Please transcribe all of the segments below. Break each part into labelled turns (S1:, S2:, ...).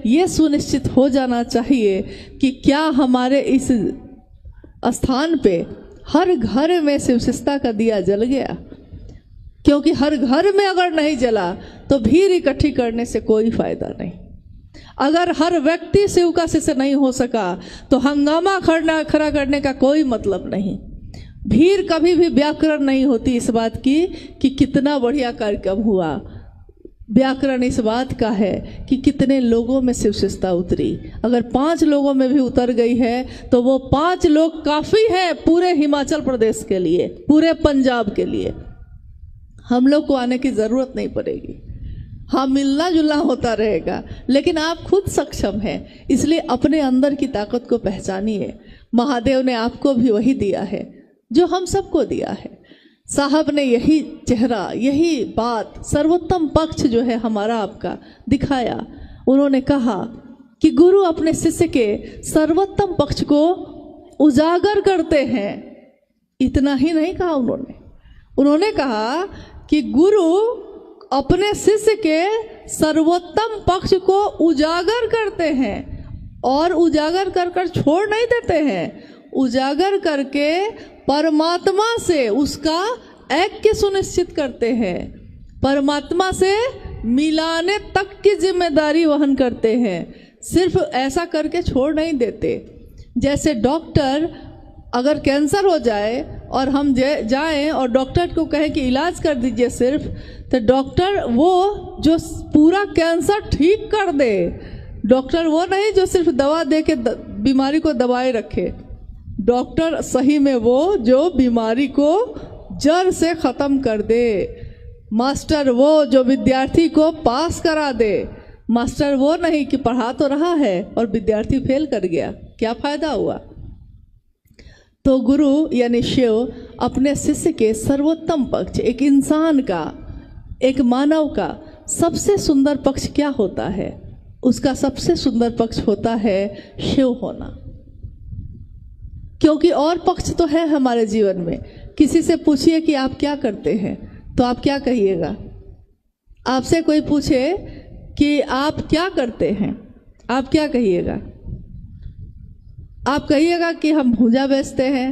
S1: ये सुनिश्चित हो जाना चाहिए कि क्या हमारे इस स्थान पे हर घर में शिव शिष्टता का दिया जल गया, क्योंकि हर घर में अगर नहीं जला तो भीड़ इकट्ठी करने से कोई फायदा नहीं। अगर हर व्यक्ति शिव का शिष्य नहीं हो सका तो हंगामा खड़ा करने का कोई मतलब नहीं। भीड़ कभी भी व्याकरण नहीं होती इस बात की कि कितना बढ़िया कार्यक्रम हुआ। व्याकरण इस बात का है कि कितने लोगों में शिव शिष्टता उतरी। अगर 5 लोगों में भी उतर गई है तो वो 5 लोग काफ़ी है पूरे हिमाचल प्रदेश के लिए, पूरे पंजाब के लिए। हम लोग को आने की ज़रूरत नहीं पड़ेगी। हाँ, मिलना जुलना होता रहेगा, लेकिन आप खुद सक्षम हैं, इसलिए अपने अंदर की ताकत को पहचानिए। महादेव ने आपको भी वही दिया है जो हम सबको दिया है। साहब ने यही चेहरा, यही बात, सर्वोत्तम पक्ष जो है हमारा आपका दिखाया। उन्होंने कहा कि गुरु अपने शिष्य के सर्वोत्तम पक्ष को उजागर करते हैं। इतना ही नहीं कहा उन्होंने कहा कि गुरु अपने शिष्य के सर्वोत्तम पक्ष को उजागर करते हैं, और उजागर कर छोड़ नहीं देते हैं। उजागर करके परमात्मा से उसका ऐक्य सुनिश्चित करते हैं, परमात्मा से मिलाने तक की जिम्मेदारी वहन करते हैं। सिर्फ ऐसा करके छोड़ नहीं देते। जैसे डॉक्टर अगर कैंसर हो जाए और हम जाएं और डॉक्टर को कहें कि इलाज कर दीजिए सिर्फ, तो डॉक्टर वो जो पूरा कैंसर ठीक कर दे, डॉक्टर वो नहीं जो सिर्फ दवा दे के बीमारी को दबाए रखे। डॉक्टर सही में वो जो बीमारी को जड़ से ख़त्म कर दे। मास्टर वो जो विद्यार्थी को पास करा दे। मास्टर वो नहीं कि पढ़ा तो रहा है और विद्यार्थी फेल कर गया, क्या फ़ायदा हुआ। तो गुरु यानी शिव अपने शिष्य के सर्वोत्तम पक्ष, एक इंसान का, एक मानव का सबसे सुंदर पक्ष क्या होता है? उसका सबसे सुंदर पक्ष होता है शिव होना। क्योंकि और पक्ष तो है हमारे जीवन में। किसी से पूछिए कि आप क्या करते हैं तो आप क्या कहिएगा? आपसे कोई पूछे कि आप क्या करते हैं, आप क्या कहिएगा? आप कहिएगा कि हम भुजा बेचते हैं,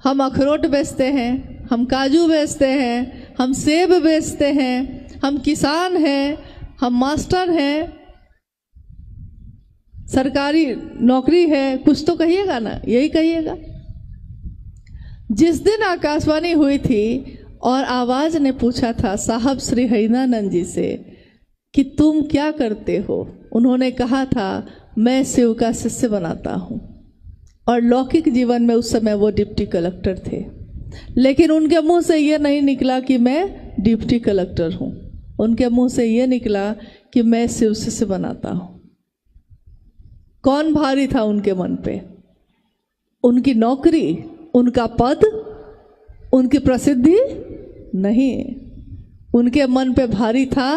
S1: हम अखरोट बेचते हैं, हम काजू बेचते हैं, हम सेब बेचते हैं, हम किसान हैं, हम मास्टर हैं, सरकारी नौकरी है, कुछ तो कहिएगा ना, यही कहिएगा। जिस दिन आकाशवाणी हुई थी और आवाज़ ने पूछा था साहब श्री हरिनानंद जी से कि तुम क्या करते हो, उन्होंने कहा था मैं शिव का शिष्य बनाता हूँ। और लौकिक जीवन में उस समय वो डिप्टी कलेक्टर थे, लेकिन उनके मुंह से ये नहीं निकला कि मैं डिप्टी कलेक्टर हूँ। उनके मुंह से ये निकला कि मैं शिव शिष्य बनाता हूँ। कौन भारी था उनके मन पे? उनकी नौकरी, उनका पद, उनकी प्रसिद्धि नहीं। उनके मन पे भारी था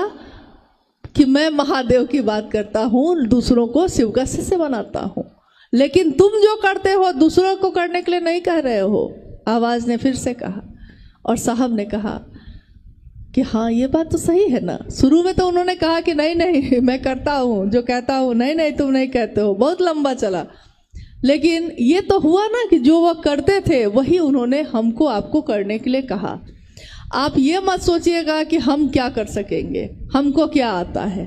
S1: कि मैं महादेव की बात करता हूँ, दूसरों को शिव का शिष्य बनाता हूँ। लेकिन तुम जो करते हो दूसरों को करने के लिए नहीं कह रहे हो, आवाज़ ने फिर से कहा। और साहब ने कहा कि हाँ ये बात तो सही है ना। शुरू में तो उन्होंने कहा कि नहीं नहीं मैं करता हूँ, जो कहता हूँ, नहीं नहीं तुम नहीं कहते हो, बहुत लंबा चला। लेकिन ये तो हुआ ना कि जो वो करते थे वही उन्होंने हमको आपको करने के लिए कहा। आप ये मत सोचिएगा कि हम क्या कर सकेंगे, हमको क्या आता है।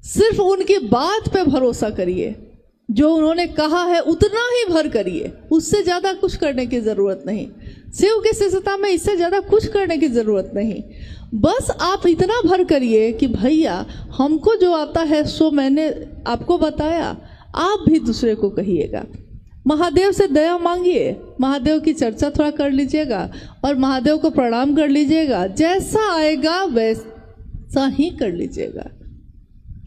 S1: सिर्फ उनकी बात पे भरोसा करिए, जो उन्होंने कहा है उतना ही भर करिए, उससे ज़्यादा कुछ करने की ज़रूरत नहीं। शिव की शिष्यता में इससे ज़्यादा कुछ करने की ज़रूरत नहीं। बस आप इतना भर करिए कि भैया हमको जो आता है सो मैंने आपको बताया, आप भी दूसरे को कहिएगा। महादेव से दया मांगिए, महादेव की चर्चा थोड़ा कर लीजिएगा और महादेव को प्रणाम कर लीजिएगा। जैसा आएगा वैसा ही कर लीजिएगा।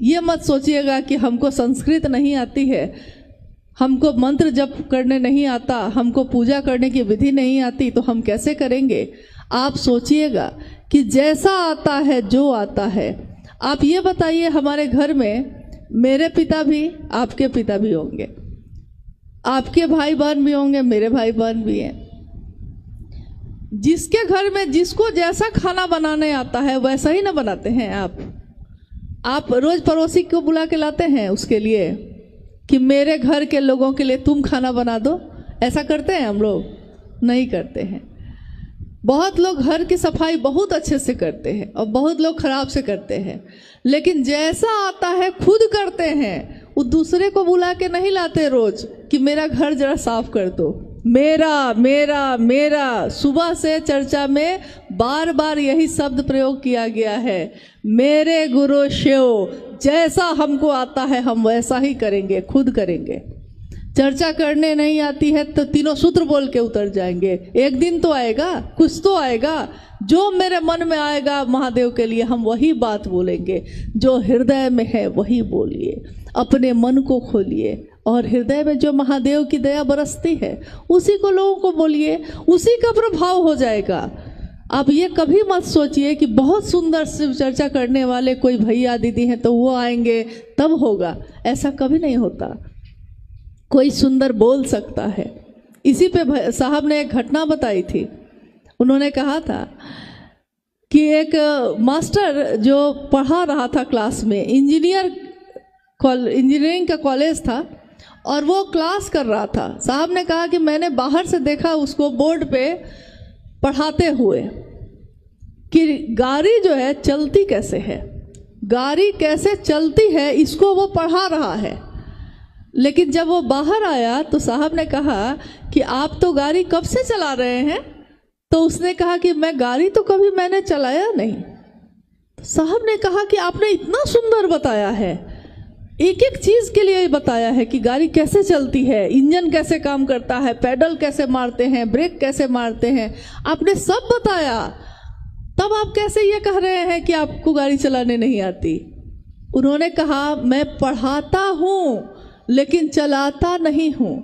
S1: ये मत सोचिएगा कि हमको संस्कृत नहीं आती है, हमको मंत्र जप करने नहीं आता, हमको पूजा करने की विधि नहीं आती, तो हम कैसे करेंगे। आप सोचिएगा कि जैसा आता है, जो आता है। आप ये बताइए, हमारे घर में मेरे पिता भी, आपके पिता भी होंगे, आपके भाई बहन भी होंगे, मेरे भाई बहन भी हैं। जिसके घर में जिसको जैसा खाना बनाने आता है वैसा ही ना बनाते हैं आप। आप रोज पड़ोसी को बुला के लाते हैं उसके लिए कि मेरे घर के लोगों के लिए तुम खाना बना दो? ऐसा करते हैं हम लोग? नहीं करते हैं। बहुत लोग घर की सफाई बहुत अच्छे से करते हैं और बहुत लोग खराब से करते हैं, लेकिन जैसा आता है खुद करते हैं। वो दूसरे को बुला के नहीं लाते रोज कि मेरा घर जरा साफ कर दो। मेरा मेरा मेरा, सुबह से चर्चा में बार बार यही शब्द प्रयोग किया गया है। मेरे गुरु शिव, जैसा हमको आता है हम वैसा ही करेंगे, खुद करेंगे। चर्चा करने नहीं आती है तो तीनों सूत्र बोल के उतर जाएंगे। एक दिन तो आएगा, कुछ तो आएगा, जो मेरे मन में आएगा महादेव के लिए हम वही बात बोलेंगे। जो हृदय में है वही बोलिए, अपने मन को खोलिए और हृदय में जो महादेव की दया बरसती है उसी को लोगों को बोलिए, उसी का प्रभाव हो जाएगा। आप ये कभी मत सोचिए कि बहुत सुंदर शिव चर्चा करने वाले कोई भैया दीदी हैं तो वो आएंगे तब होगा। ऐसा कभी नहीं होता। कोई सुंदर बोल सकता है। इसी पे साहब ने एक घटना बताई थी। उन्होंने कहा था कि एक मास्टर जो पढ़ा रहा था क्लास में, इंजीनियरिंग का कॉलेज था और वो क्लास कर रहा था। साहब ने कहा कि मैंने बाहर से देखा उसको बोर्ड पे पढ़ाते हुए कि गाड़ी जो है चलती कैसे है, गाड़ी कैसे चलती है, इसको वो पढ़ा रहा है। लेकिन जब वो बाहर आया तो साहब ने कहा कि आप तो गाड़ी कब से चला रहे हैं? तो उसने कहा कि मैं गाड़ी तो कभी मैंने चलाया नहीं। तो साहब ने कहा कि आपने इतना सुंदर बताया है, एक एक चीज़ के लिए बताया है कि गाड़ी कैसे चलती है, इंजन कैसे काम करता है, पैडल कैसे मारते हैं, ब्रेक कैसे मारते हैं, आपने सब बताया। तब आप कैसे ये कह रहे हैं कि आपको गाड़ी चलाने नहीं आती? उन्होंने कहा मैं पढ़ाता हूँ लेकिन चलाता नहीं हूँ।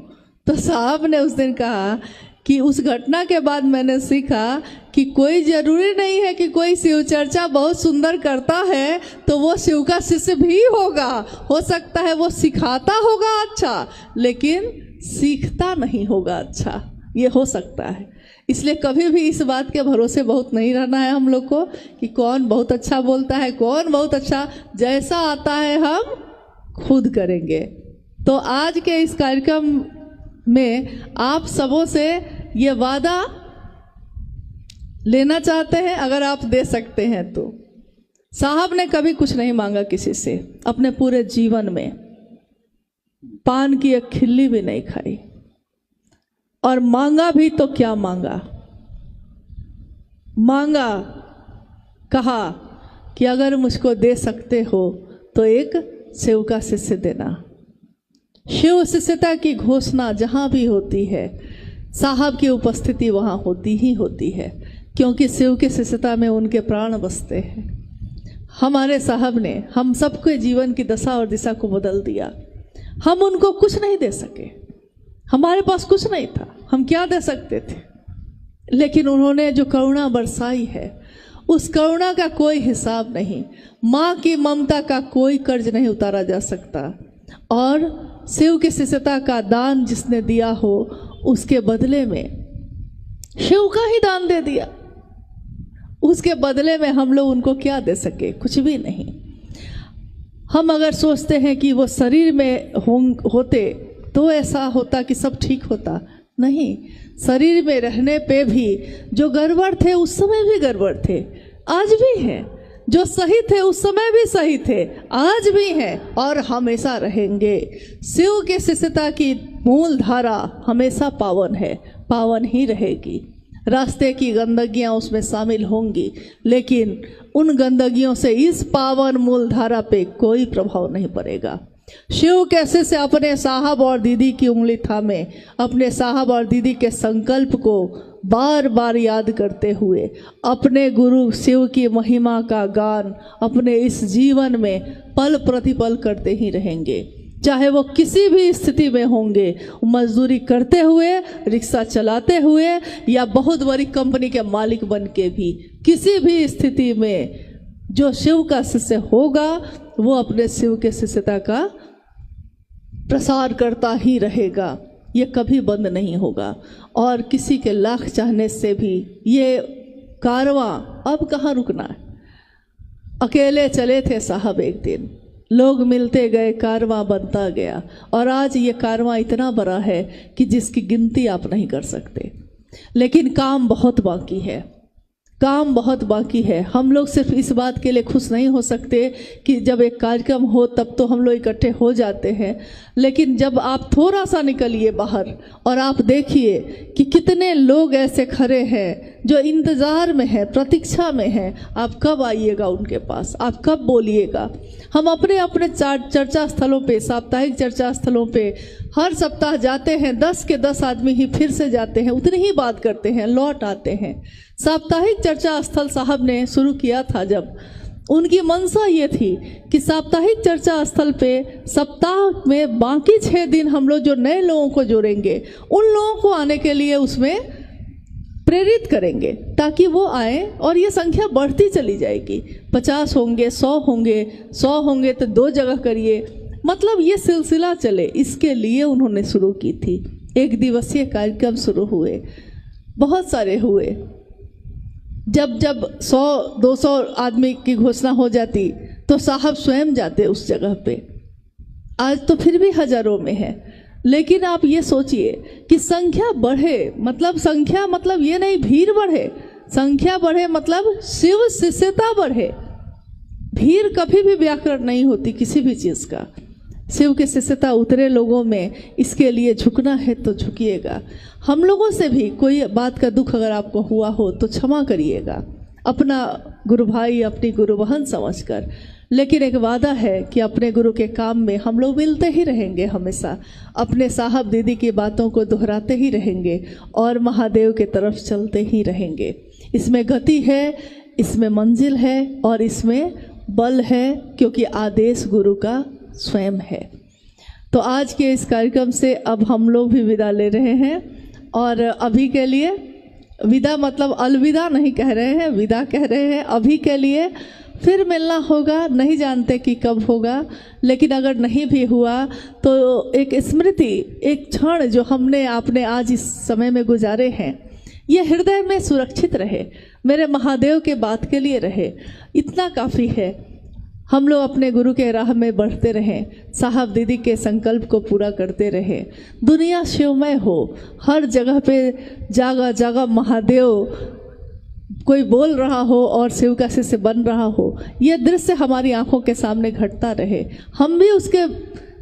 S1: तो साहब ने उस दिन कहा कि उस घटना के बाद मैंने सीखा कि कोई ज़रूरी नहीं है कि कोई शिव चर्चा बहुत सुंदर करता है तो वो शिव का शिष्य भी होगा। हो सकता है वो सिखाता होगा अच्छा, लेकिन सीखता नहीं होगा अच्छा, ये हो सकता है। इसलिए कभी भी इस बात के भरोसे बहुत नहीं रहना है हम लोग को कि कौन बहुत अच्छा बोलता है, कौन बहुत अच्छा। जैसा आता है हम खुद करेंगे। तो आज के इस कार्यक्रम में आप सबों से ये वादा लेना चाहते हैं, अगर आप दे सकते हैं तो। साहब ने कभी कुछ नहीं मांगा किसी से अपने पूरे जीवन में, पान की एक खिल्ली भी नहीं खाई, और मांगा भी तो क्या मांगा, मांगा कहा कि अगर मुझको दे सकते हो तो एक शिव का शिष्य देना। शिव शिष्यता की घोषणा जहाँ भी होती है साहब की उपस्थिति वहाँ होती ही होती है, क्योंकि शिव के शिष्यता में उनके प्राण बसते हैं। हमारे साहब ने हम सबके जीवन की दशा और दिशा को बदल दिया। हम उनको कुछ नहीं दे सके, हमारे पास कुछ नहीं था, हम क्या दे सकते थे, लेकिन उन्होंने जो करुणा बरसाई है उस करुणा का कोई हिसाब नहीं। माँ की ममता का कोई कर्ज नहीं उतारा जा सकता। और शिव की शिष्यता का दान जिसने दिया हो उसके बदले में शिव का ही दान दे दिया। उसके बदले में हम लोग उनको क्या दे सके? कुछ भी नहीं। हम अगर सोचते हैं कि वो शरीर में होते तो ऐसा होता कि सब ठीक होता, नहीं। शरीर में रहने पे भी जो गड़बड़ थे उस समय भी गड़बड़ थे, आज भी हैं। जो सही थे उस समय भी सही थे, आज भी हैं और हमेशा रहेंगे। शिव के शिष्यता की मूल धारा हमेशा पावन है, पावन ही रहेगी। रास्ते की गंदगियां उसमें शामिल होंगी, लेकिन उन गंदगियों से इस पावन मूल धारा पे कोई प्रभाव नहीं पड़ेगा। शिव कैसे से अपने साहब और दीदी की उंगली थामे, अपने साहब और दीदी के संकल्प को बार बार याद करते हुए अपने गुरु शिव की महिमा का गान अपने इस जीवन में पल प्रतिपल करते ही रहेंगे। चाहे वो किसी भी स्थिति में होंगे, मजदूरी करते हुए, रिक्शा चलाते हुए या बहुत बड़ी कंपनी के मालिक बन के भी, किसी भी स्थिति में जो शिव का शिष्य होगा वो अपने शिव के शिष्यता का प्रसार करता ही रहेगा। ये कभी बंद नहीं होगा। और किसी के लाख चाहने से भी ये कारवां अब कहाँ रुकना है। अकेले चले थे साहब एक दिन, लोग मिलते गए, कारवां बनता गया, और आज ये कारवां इतना बड़ा है कि जिसकी गिनती आप नहीं कर सकते। लेकिन काम बहुत बाकी है, काम बहुत बाकी है। हम लोग सिर्फ इस बात के लिए खुश नहीं हो सकते कि जब एक कार्यक्रम हो तब तो हम लोग इकट्ठे हो जाते हैं, लेकिन जब आप थोड़ा सा निकलिए बाहर और आप देखिए कि कितने लोग ऐसे खड़े हैं जो इंतज़ार में हैं, प्रतीक्षा में हैं, आप कब आइएगा उनके पास, आप कब बोलिएगा। हम अपने अपने चर्चा स्थलों पे, साप्ताहिक चर्चा स्थलों पे हर सप्ताह जाते हैं, 10 के 10 आदमी ही फिर से जाते हैं, उतनी ही बात करते हैं, लौट आते हैं। साप्ताहिक चर्चा स्थल साहब ने शुरू किया था जब, उनकी मंशा ये थी कि साप्ताहिक चर्चा स्थल पे सप्ताह में बाकी 6 दिन हम लोग जो नए लोगों को जोड़ेंगे, उन लोगों को आने के लिए उसमें प्रेरित करेंगे ताकि वो आए, और ये संख्या बढ़ती चली जाएगी। 50 होंगे, 100 होंगे, 100 होंगे तो 2 जगह करिए, मतलब ये सिलसिला चले, इसके लिए उन्होंने शुरू की थी। 1 दिवसीय कार्यक्रम शुरू हुए, बहुत सारे हुए। जब 100-200 आदमी की घोषणा हो जाती तो साहब स्वयं जाते उस जगह पे। आज तो फिर भी हजारों में है, लेकिन आप ये सोचिए कि संख्या बढ़े, मतलब संख्या मतलब ये नहीं भीड़ बढ़े, संख्या बढ़े मतलब शिव शिष्यता बढ़े। भीड़ कभी भी व्याकरण नहीं होती किसी भी चीज़ का। शिव की शिष्यता उतरे लोगों में, इसके लिए झुकना है तो झुकिएगा। हम लोगों से भी कोई बात का दुख अगर आपको हुआ हो तो क्षमा करिएगा, अपना गुरु भाई, अपनी गुरु बहन समझकर। लेकिन एक वादा है कि अपने गुरु के काम में हम लोग मिलते ही रहेंगे, हमेशा अपने साहब दीदी की बातों को दोहराते ही रहेंगे और महादेव के तरफ चलते ही रहेंगे। इसमें गति है, इसमें मंजिल है और इसमें बल है, क्योंकि आदेश गुरु का स्वयं है। तो आज के इस कार्यक्रम से अब हम लोग भी विदा ले रहे हैं, और अभी के लिए विदा मतलब अलविदा नहीं कह रहे हैं, विदा कह रहे हैं अभी के लिए। फिर मिलना होगा, नहीं जानते कि कब होगा, लेकिन अगर नहीं भी हुआ तो एक स्मृति, एक क्षण जो हमने आपने आज इस समय में गुजारे हैं, ये हृदय में सुरक्षित रहे, मेरे महादेव के बात के लिए रहे, इतना काफ़ी है। हम लोग अपने गुरु के राह में बढ़ते रहें, साहब दीदी के संकल्प को पूरा करते रहें, दुनिया शिवमय हो, हर जगह पे जगह जगह महादेव कोई बोल रहा हो और शिव का शिष्य बन रहा हो, यह दृश्य हमारी आंखों के सामने घटता रहे, हम भी उसके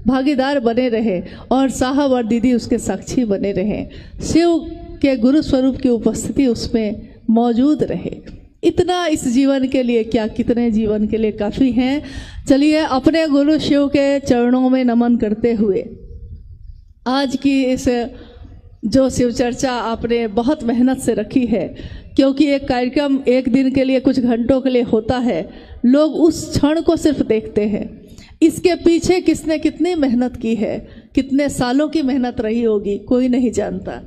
S1: भागीदार बने रहे और साहब और दीदी उसके साक्षी बने रहें, शिव के गुरु स्वरूप की उपस्थिति उसमें मौजूद रहे। इतना इस जीवन के लिए क्या, कितने जीवन के लिए काफ़ी हैं। चलिए अपने गुरु शिव के चरणों में नमन करते हुए आज की इस जो शिव चर्चा आपने बहुत मेहनत से रखी है, क्योंकि एक कार्यक्रम एक दिन के लिए कुछ घंटों के लिए होता है, लोग उस क्षण को सिर्फ देखते हैं, इसके पीछे किसने कितनी मेहनत की है, कितने सालों की मेहनत रही होगी, कोई नहीं जानता।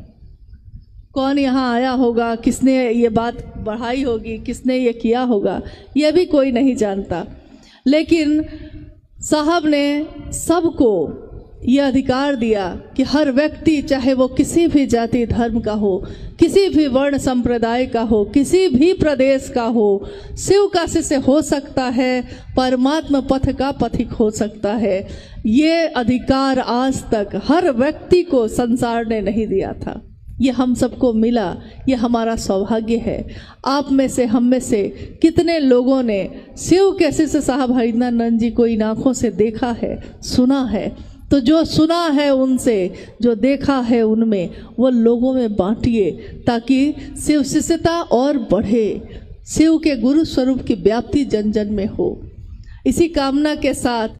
S1: कौन यहाँ आया होगा, किसने ये बात बढ़ाई होगी, किसने ये किया होगा, ये भी कोई नहीं जानता। लेकिन साहब ने सबको ये अधिकार दिया कि हर व्यक्ति, चाहे वो किसी भी जाति धर्म का हो, किसी भी वर्ण संप्रदाय का हो, किसी भी प्रदेश का हो, शिव का शिष्य हो सकता है, परमात्मा पथ का पथिक हो सकता है। ये अधिकार आज तक हर व्यक्ति को संसार ने नहीं दिया था, ये हम सबको मिला, ये हमारा सौभाग्य है। आप में से, हम में से कितने लोगों ने शिव के शिष्य साहब हरिनानंद जी को इन आँखों से देखा है, सुना है। तो जो सुना है उनसे, जो देखा है उनमें, वो लोगों में बांटिए ताकि शिव शिष्यता और बढ़े, शिव के गुरु स्वरूप की व्याप्ति जन जन में हो। इसी कामना के साथ